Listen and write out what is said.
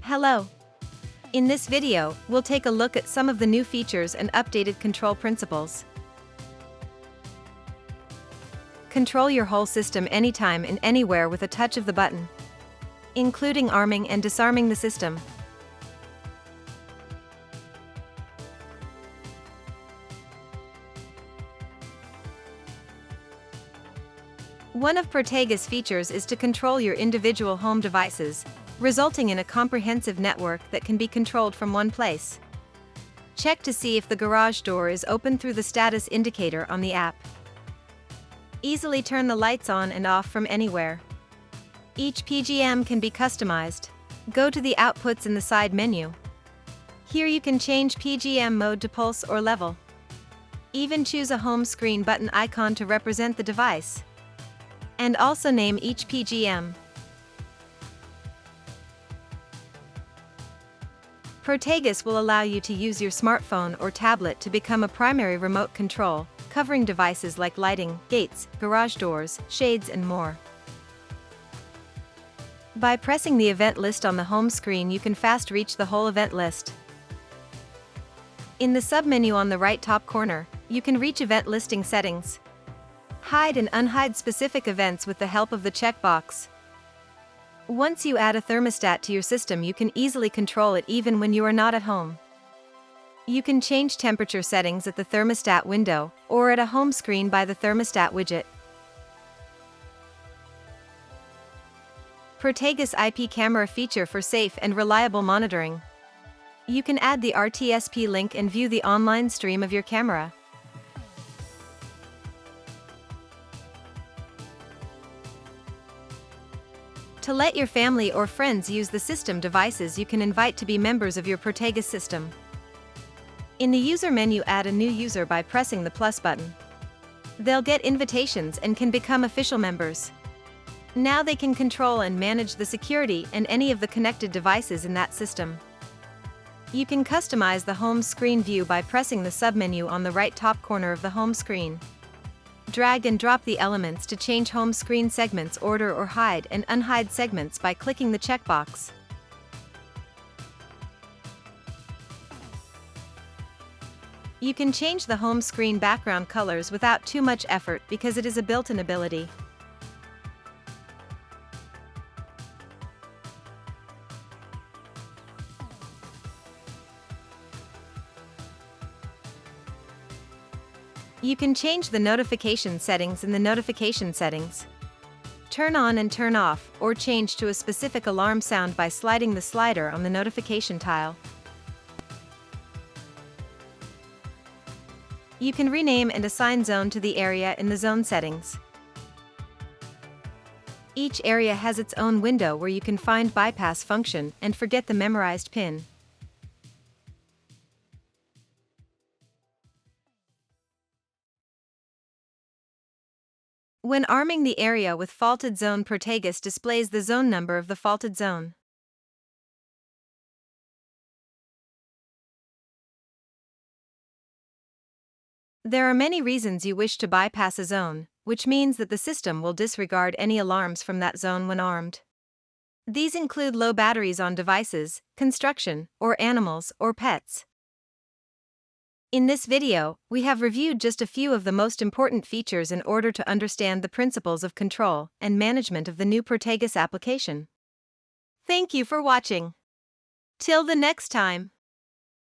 Hello. In this video, we'll take a look at some of the new features and updated control principles. Control your whole system anytime and anywhere with a touch of the button, including arming and disarming the system. One of Protegus' features is to control your individual home devices, resulting in a comprehensive network that can be controlled from one place. Check to see if the garage door is open through the status indicator on the app. Easily turn the lights on and off from anywhere. Each PGM can be customized. Go to the outputs in the side menu. Here you can change PGM mode to pulse or level. Even choose a home screen button icon to represent the device. And also name each PGM. Protegus will allow you to use your smartphone or tablet to become a primary remote control, covering devices like lighting, gates, garage doors, shades and more. By pressing the event list on the home screen, you can fast reach the whole event list. In the submenu on the right top corner, you can reach event listing settings. Hide and unhide specific events with the help of the checkbox. Once you add a thermostat to your system, you can easily control it even when you are not at home. You can change temperature settings at the thermostat window, or at a home screen by the thermostat widget. Protegus IP camera feature for safe and reliable monitoring. You can add the RTSP link and view the online stream of your camera. To let your family or friends use the system devices, you can invite to be members of your Protegus system. In the user menu, add a new user by pressing the plus button. They'll get invitations and can become official members. Now they can control and manage the security and any of the connected devices in that system. You can customize the home screen view by pressing the submenu on the right top corner of the home screen. Drag and drop the elements to change home screen segments order or hide and unhide segments by clicking the checkbox. You can change the home screen background colors without too much effort because it is a built-in ability. You can change the notification settings in the notification settings. Turn on and turn off, or change to a specific alarm sound by sliding the slider on the notification tile. You can rename and assign zone to the area in the zone settings. Each area has its own window where you can find bypass function and forget the memorized PIN. When arming the area with faulted zone, Protegus displays the zone number of the faulted zone. There are many reasons you wish to bypass a zone, which means that the system will disregard any alarms from that zone when armed. These include low batteries on devices, construction, or animals or pets. In this video, we have reviewed just a few of the most important features in order to understand the principles of control and management of the new Protegus application. Thank you for watching. Till the next time.